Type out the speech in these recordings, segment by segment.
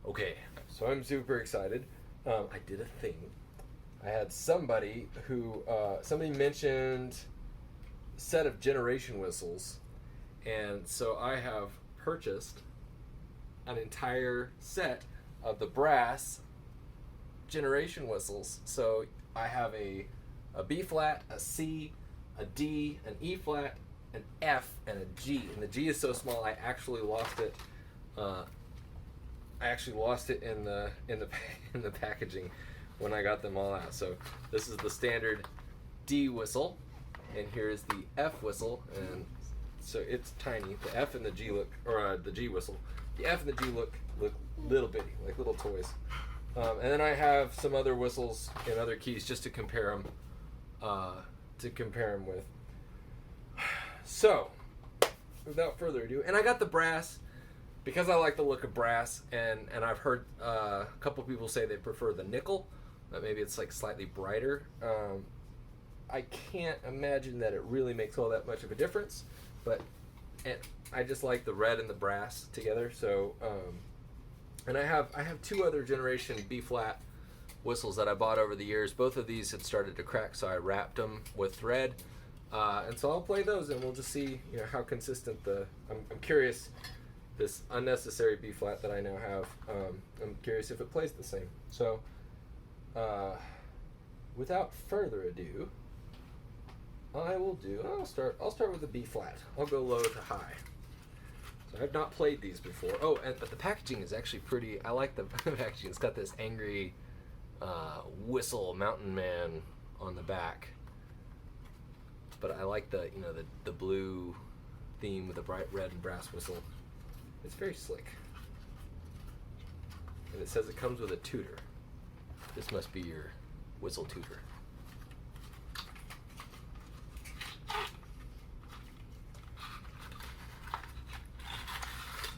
Okay, so I'm super excited. I did a thing. I had somebody somebody mentioned a set of generation whistles, and so I have purchased an entire set of the brass generation whistles. So I have a B flat, a C, a D, an E flat, an F, and a G. And the G is so small I actually lost it. In the in the packaging when I got them all out. So this is the standard D whistle, and here's the F whistle, and so it's tiny. The F and the G the G whistle. The F and the G look little bitty, like little toys. And then I have some other whistles and other keys just to compare them with. So, without further ado, and I got the brass because I like the look of brass, and I've heard a couple people say they prefer the nickel, that maybe it's like slightly brighter. I can't imagine that it really makes all that much of a difference, but I just like the red and the brass together. So, and I have two other generation B flat whistles that I bought over the years. Both of these had started to crack, so I wrapped them with thread, and so I'll play those, and we'll just see how consistent I'm curious. This unnecessary B flat that I now have, I'm curious if it plays the same. So, without further ado, I'll start with the B flat. I'll go low to high. So I've not played these before. Oh, but the packaging is actually pretty. I like the packaging. It's got this angry whistle mountain man on the back. But I like the blue theme with the bright red and brass whistle. It's very slick. And it says it comes with a tutor. This must be your whistle tutor. See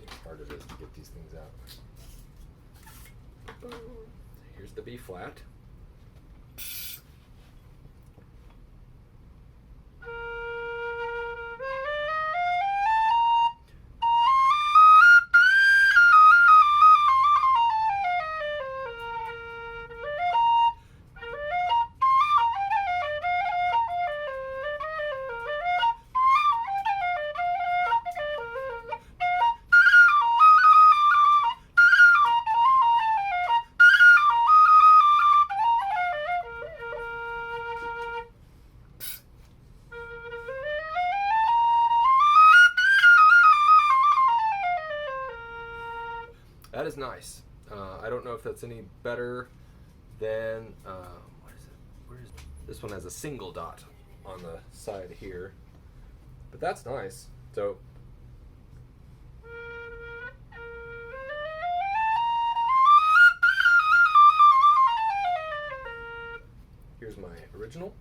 how hard it is to get these things out. Here's the B flat. That is nice. I don't know if that's any better than what is it? Where is it? This one has a single dot on the side here, but that's nice. So here's my original.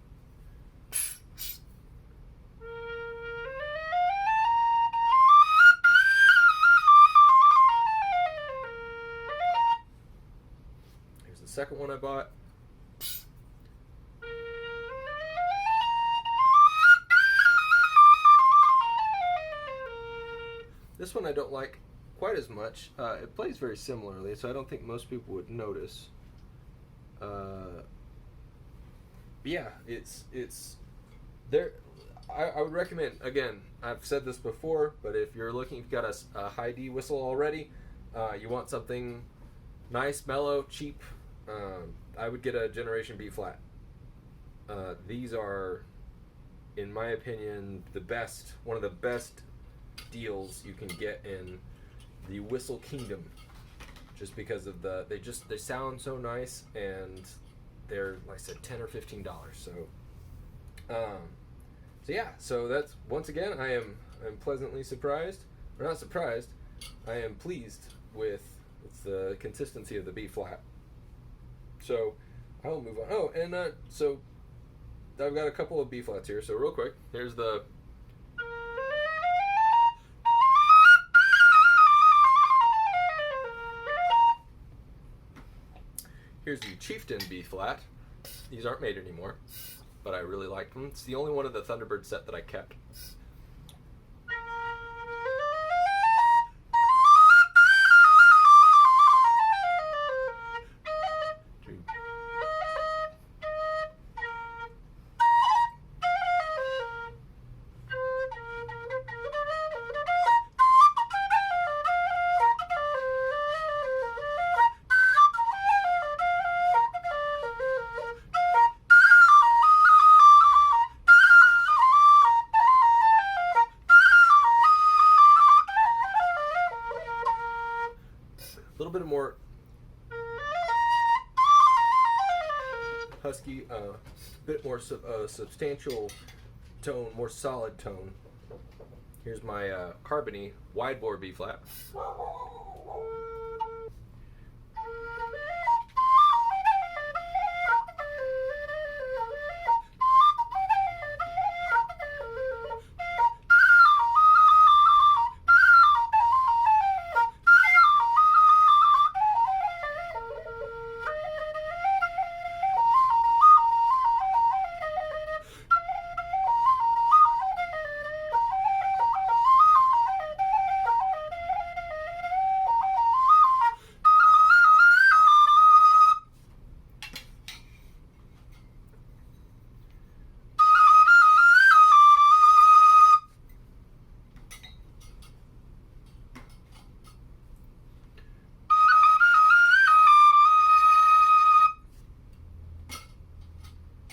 Second one I bought. This one I don't like quite as much. It plays very similarly, so I don't think most people would notice. Yeah, it's there. I would recommend, again, I've said this before, but if you're looking, you've got a high D whistle already, you want something nice, mellow, cheap, I would get a Generation B flat. These are, in my opinion, one of the best deals you can get in the whistle kingdom, just because of they sound so nice, and they're, like I said, $10 or $15. So that's, once again, I'm pleasantly surprised, or not surprised, I am pleased with the consistency of the B flat. So I will move on. Oh, and so I've got a couple of B flats here. So real quick, here's the Chieftain B flat. These aren't made anymore, but I really like them. It's the only one of the Thunderbird set that I kept. little bit more husky, bit more substantial tone, more solid tone. Here's my carbony wide bore B flat.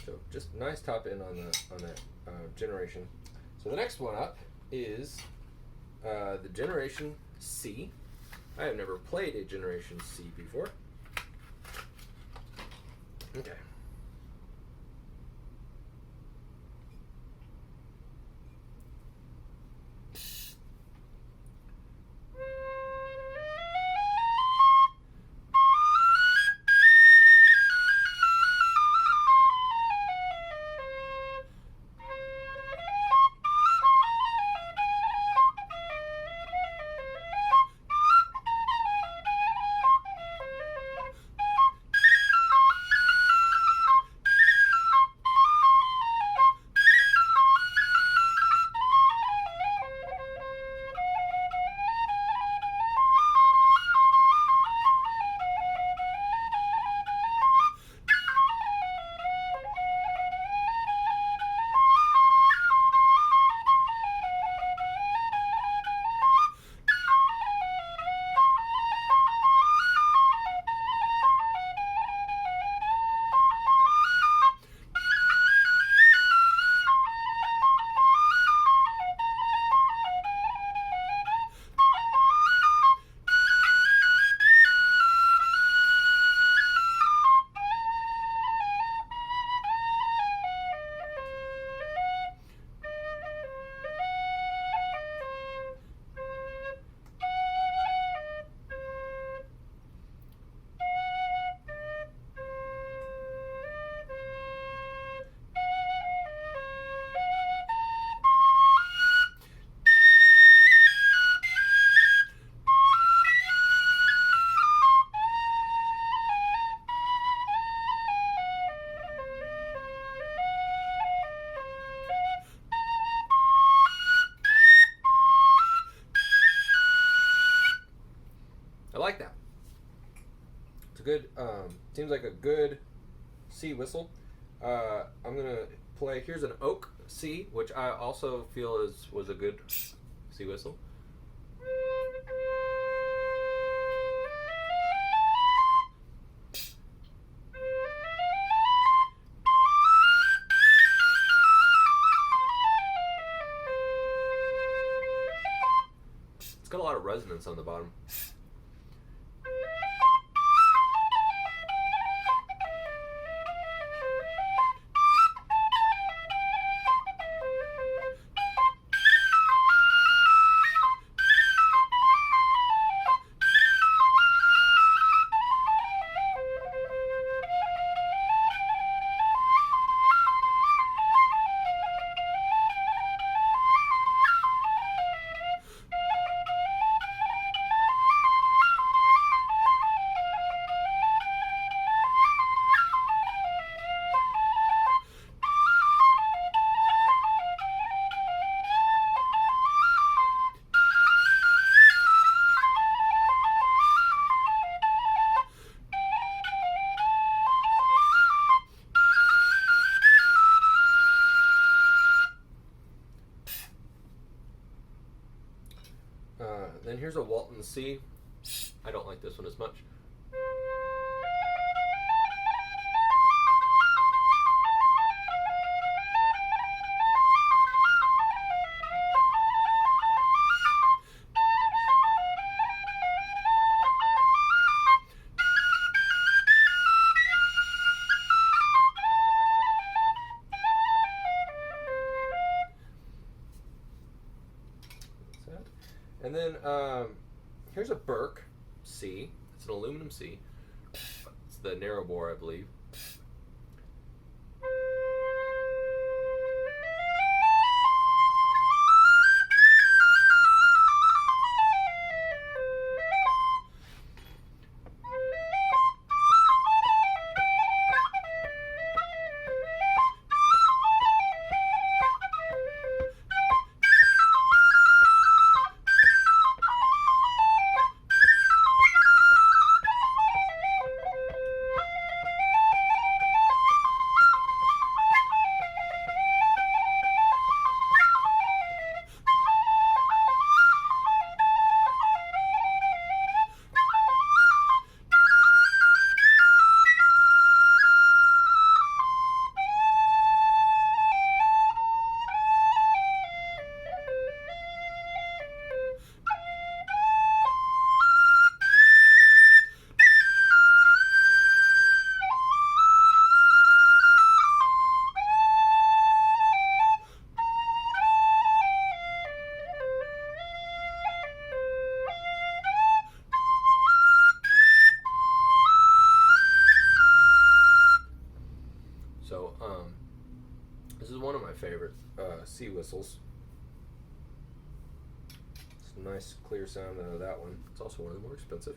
So just nice top end on that generation. So the next one up is the Generation C. I have never played a Generation C before. Okay. I like that. It's a good, seems like a good C whistle. I'm going to play, here's an oak C, which I also feel was a good C whistle. It's got a lot of resonance on the bottom. Then here's a Walton C. I don't like this one as much. Here's a Burke C. It's an aluminum C. It's the narrow bore, I believe. So, this is one of my favorite C whistles. It's a nice, clear sound out of that one. It's also one of the more expensive.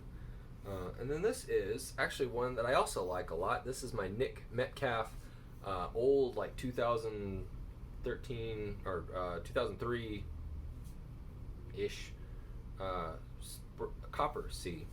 And then this is actually one that I also like a lot. This is my Nick Metcalf old, like 2013 or 2003 ish copper C.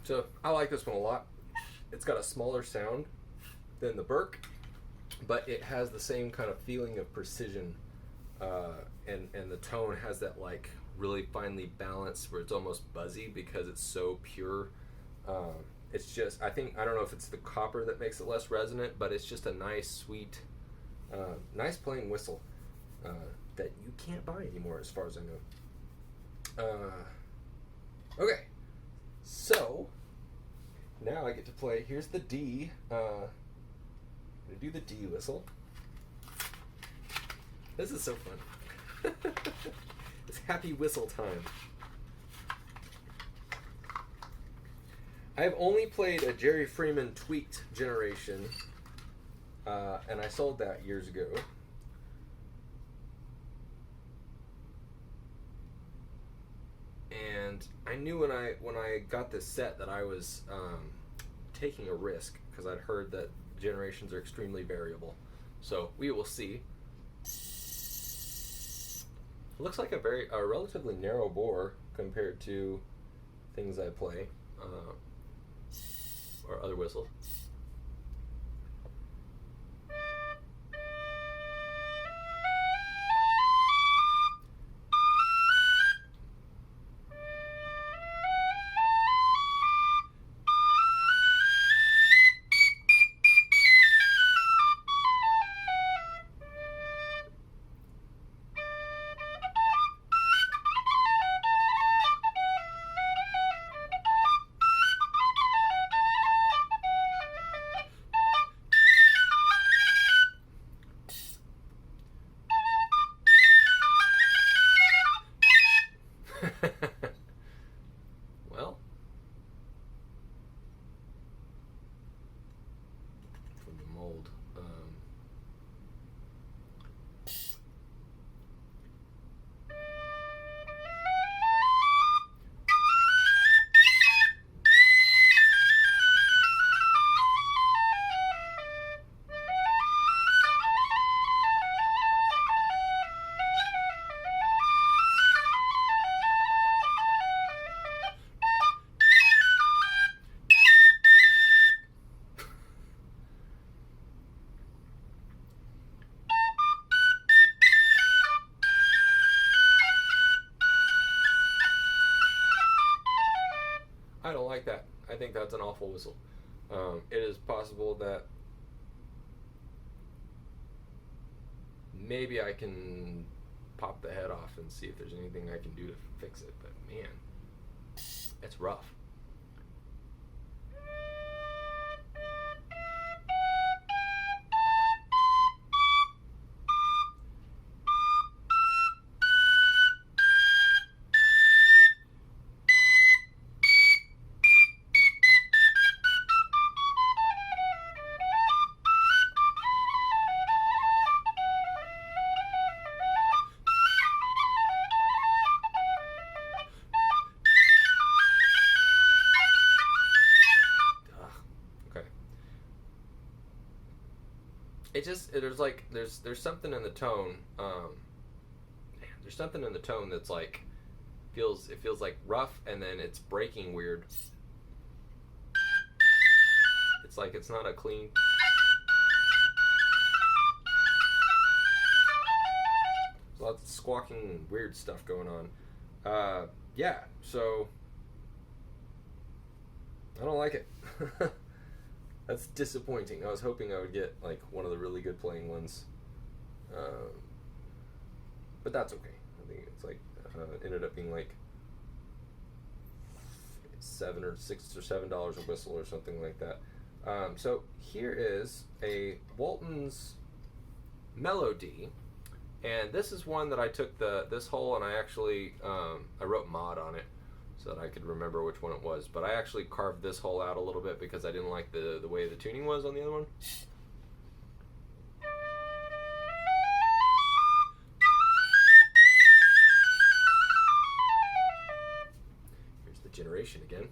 So I like this one a lot. It's got a smaller sound than the Burke, but it has the same kind of feeling of precision, and the tone has that like really finely balanced where it's almost buzzy because it's so pure. It's just I don't know if it's the copper that makes it less resonant, but it's just a nice, sweet, nice playing whistle that you can't buy anymore, as far as I know. Okay. So, now I get to play, here's the D, I'm going to do the D whistle. This is so fun. It's happy whistle time. I've only played a Jerry Freeman tweaked generation, and I sold that years ago. And I knew when I got this set that I was taking a risk because I'd heard that generations are extremely variable. So we will see. It looks like a relatively narrow bore compared to things I play or other whistles. Well, from the mold. I don't like that. I think that's an awful whistle. It is possible that maybe I can pop the head off and see if there's anything I can do to fix it. But man, it's rough. Ugh, okay. It just there's something in the tone. There's something in the tone that's like feels like rough, and then it's breaking weird. It's like it's not a clean. There's lots of squawking weird stuff going on. Yeah, so I don't like it. That's disappointing. I was hoping I would get like one of the really good playing ones, but that's okay. I think it's like it ended up being like $7 or $6 or $7 a whistle or something like that. So here is a Walton's Melody, and this is one that I took this hole and I actually I wrote mod on it so that I could remember which one it was. But I actually carved this hole out a little bit because I didn't like the way the tuning was on the other one. Here's the generation again.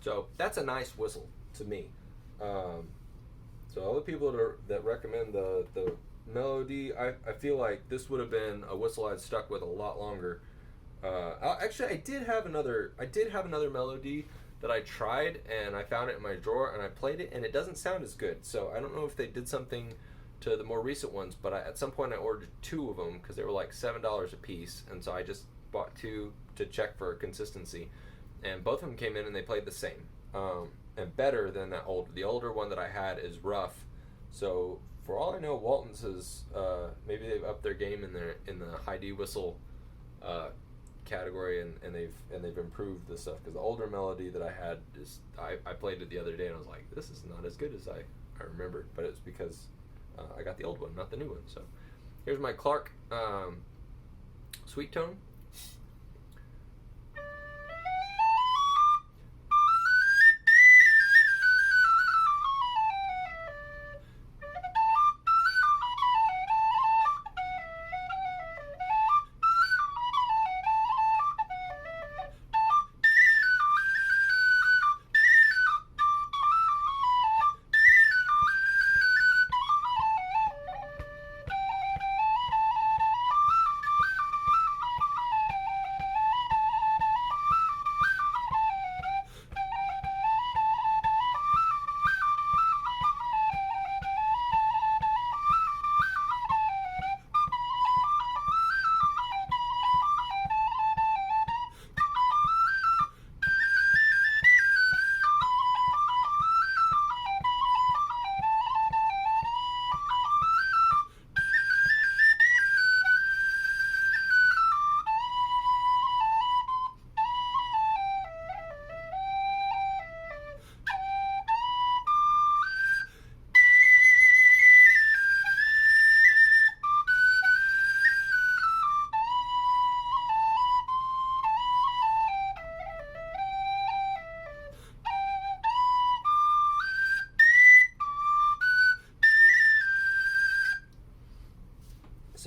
So that's a nice whistle to me. So all the people that recommend the Melody, I feel like this would have been a whistle I'd stuck with a lot longer. Actually, I did have another Melody that I tried, and I found it in my drawer, and I played it, and it doesn't sound as good. So I don't know if they did something to the more recent ones, but at some point I ordered 2 of them because they were like $7 a piece, and so I just bought 2 to check for consistency, and both of them came in and they played the same, and better than the older one that I had is rough. So for all I know, Walton's is maybe they've upped their game in the high D whistle category, and they've improved the stuff, because the older Melody that I had is I played it the other day and I was like, this is not as good as I remembered, but it's because I got the old one, not the new one. So here's my Clark Sweet Tone.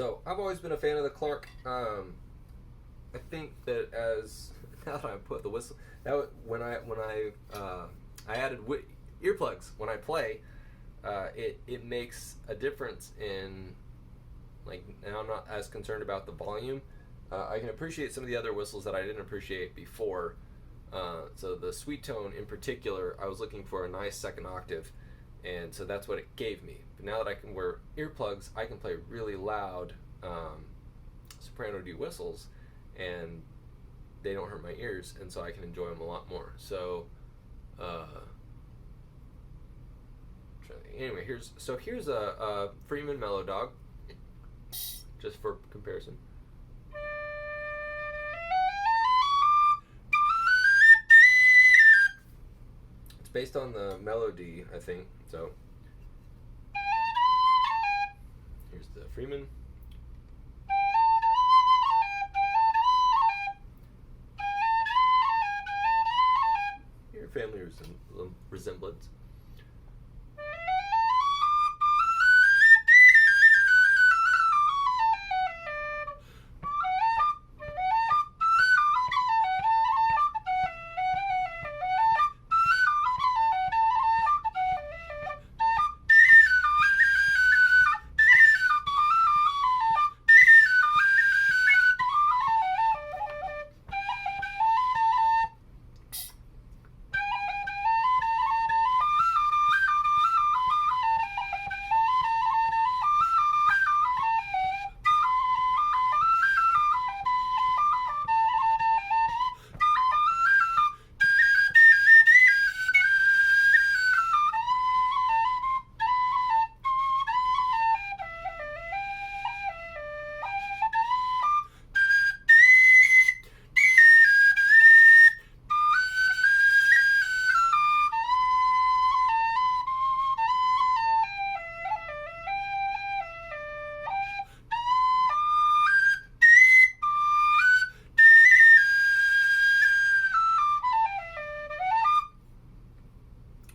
So I've always been a fan of the Clark. I think that as now that I put the whistle, when I added earplugs when I play, it makes a difference in, like, now I'm not as concerned about the volume. I can appreciate some of the other whistles that I didn't appreciate before. So the sweet tone in particular, I was looking for a nice second octave, and so that's what it gave me. But now that I can wear earplugs, I can play really loud soprano D whistles, and they don't hurt my ears, and so I can enjoy them a lot more. So anyway, here's a Freeman Mellow Dog, just for comparison. It's based on the melody, I think. So here's the Freeman. Your family resemblance.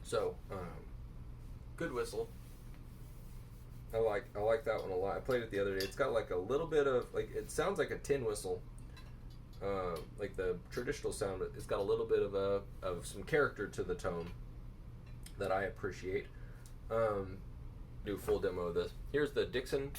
So, good whistle. I like that one a lot. I played it the other day. It's got like a little bit of, like, it sounds like a tin whistle, like the traditional sound. It's got a little bit of some character to the tone that I appreciate. Do a full demo of this. Here's the Dixon.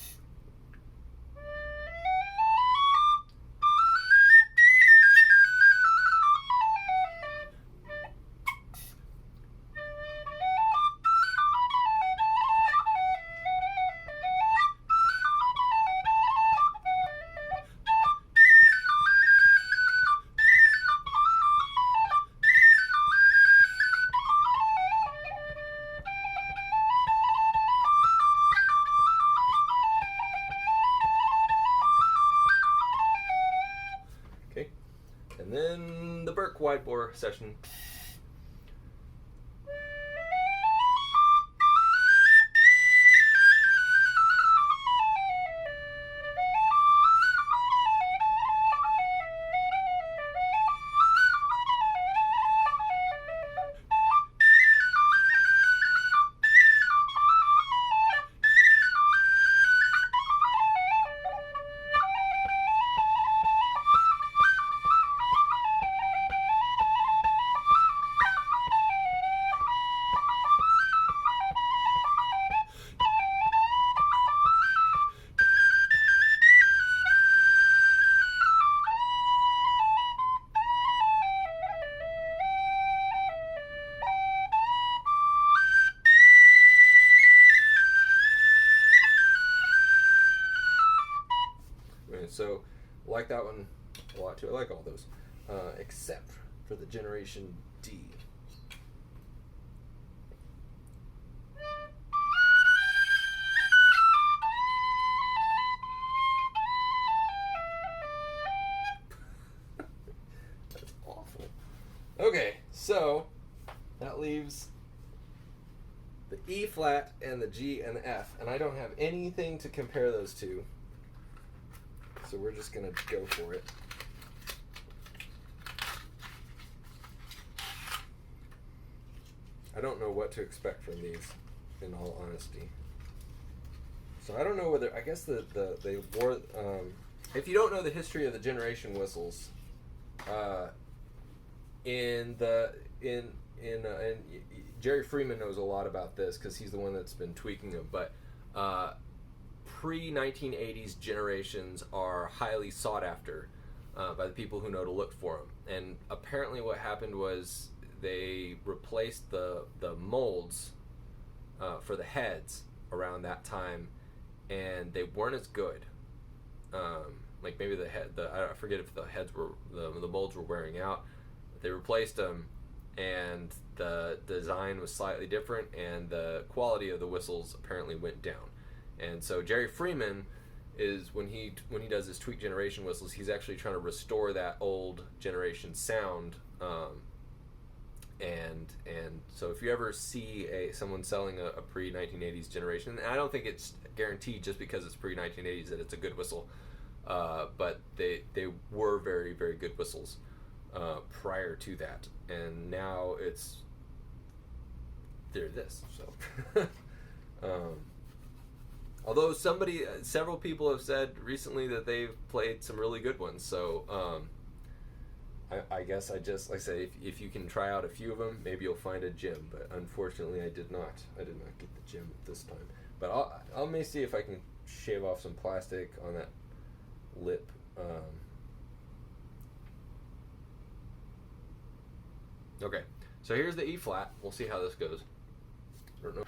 Okay, and then the Burke wide bore session. So, I like that one a lot too. I like all those, except for the Generation D. That's awful. Okay, so that leaves the E flat and the G and the F, and I don't have anything to compare those to. So we're just going to go for it. I don't know what to expect from these, in all honesty. So I don't know whether, I guess they wore. If you don't know the history of the generation whistles, in the in and Jerry Freeman knows a lot about this because he's the one that's been tweaking them. But pre 1980s generations are highly sought after by the people who know to look for them. And apparently, what happened was they replaced the molds for the heads around that time, and they weren't as good. Like maybe I forget if the heads were the molds were wearing out. They replaced them, and the design was slightly different, and the quality of the whistles apparently went down. And so Jerry Freeman is when he does his tweak generation whistles, he's actually trying to restore that old generation sound. And so if you ever see someone selling a pre 1980s generation, and I don't think it's guaranteed just because it's pre 1980s that it's a good whistle, but they were very, very good whistles prior to that, and now they're this. So, although several people have said recently that they've played some really good ones, so I guess I just, like I say, if you can try out a few of them, maybe you'll find a gem. But unfortunately, I did not get the gem this time. But I'll may see if I can shave off some plastic on that lip. Okay, so here's the E flat. We'll see how this goes. I don't know.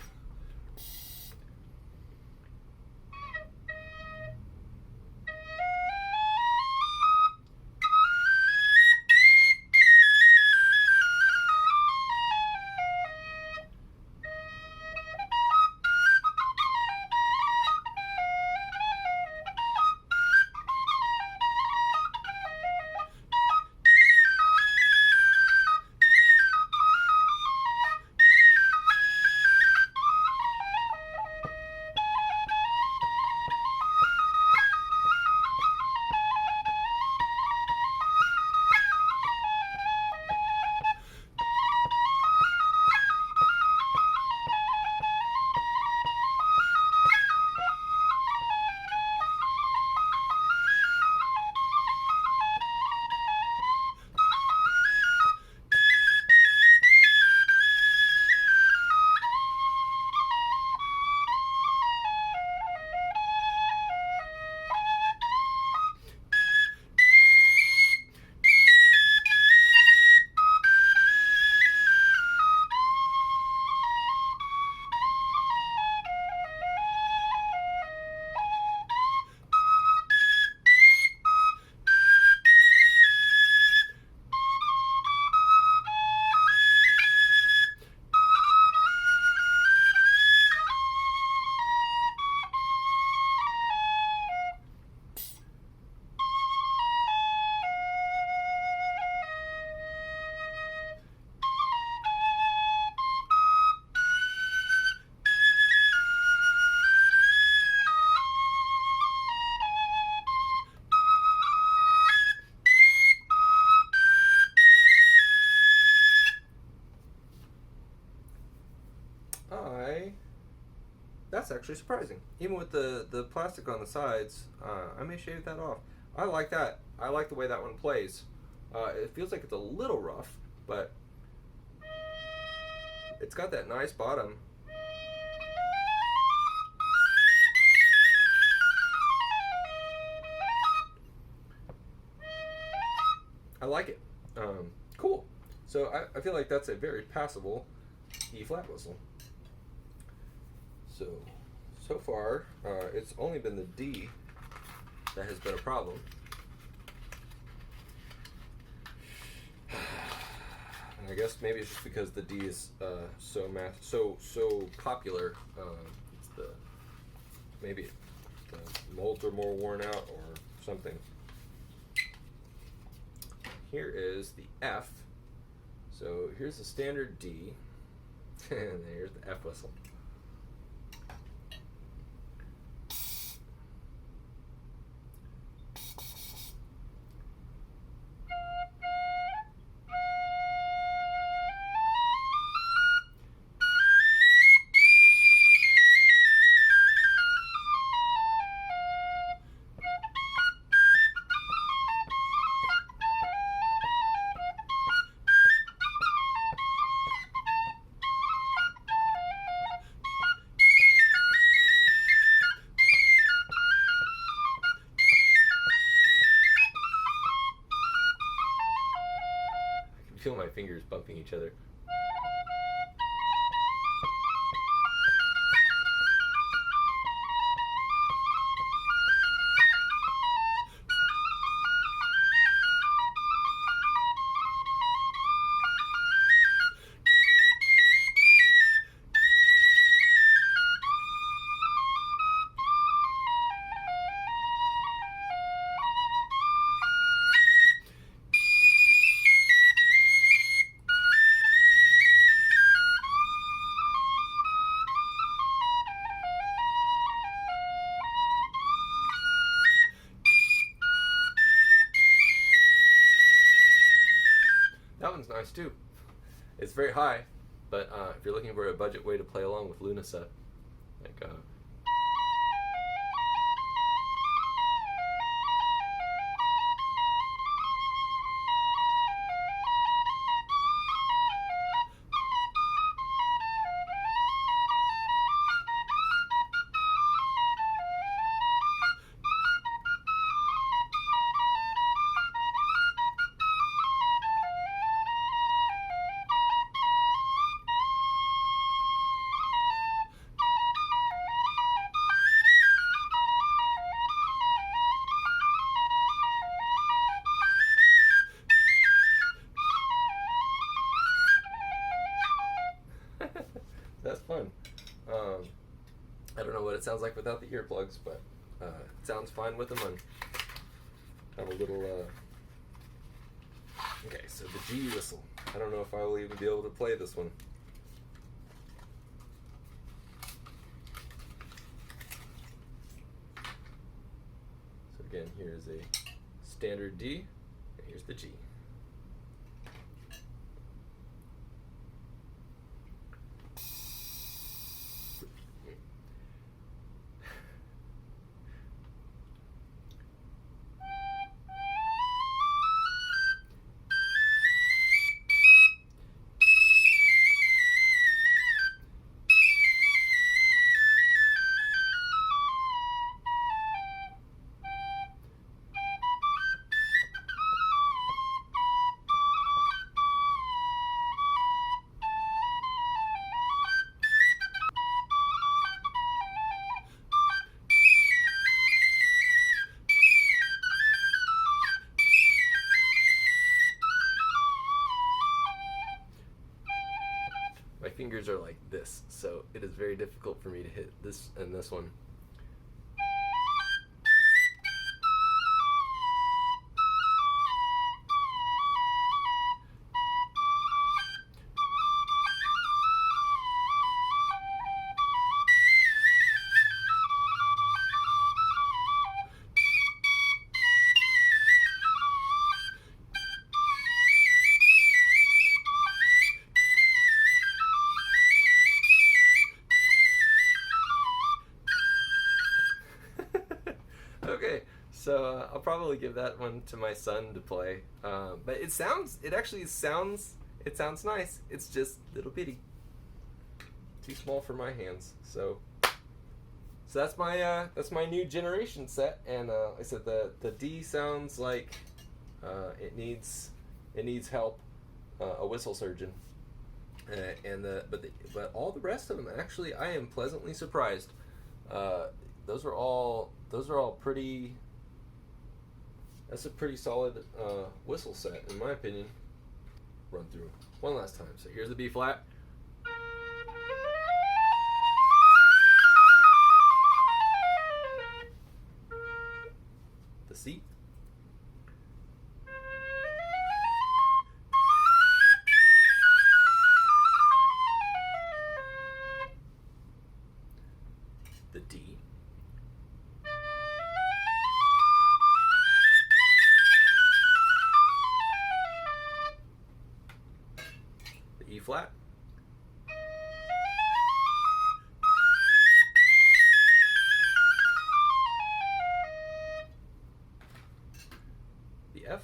That's actually surprising. Even with the plastic on the sides, I may shave that off. I like that. I like the way that one plays. It feels like it's a little rough, but it's got that nice bottom. I like it. Cool. So I feel like that's a very passable E flat whistle. So far, it's only been the D that has been a problem. And I guess maybe it's just because the D is so popular. Maybe the molds are more worn out or something. Here is the F. So here's the standard D, and here's the F whistle. feel my fingers bumping each other. That one's nice too. It's very high, but if you're looking for a budget way to play along with Lunaset, like that's fun. I don't know what it sounds like without the earplugs, but it sounds fine with them. And have a little. Okay, so the G whistle. I don't know if I will even be able to play this one. So again, here's a standard D, and here's the G. My fingers are like this, so it is very difficult for me to hit this and this one. Okay, so I'll probably give that one to my son to play. But it sounds nice. It's just little bitty, too small for my hands. So that's my new generation set. And I said the D sounds like it needs help, a whistle surgeon. But all the rest of them, actually, I am pleasantly surprised. Those are all pretty. That's a pretty solid whistle set, in my opinion. Run through one last time. So here's the B flat. The C. The D. The E flat. The F.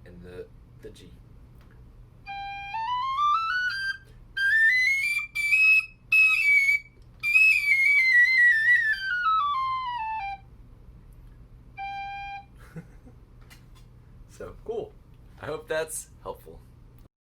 And the G. So cool. I hope that's helpful.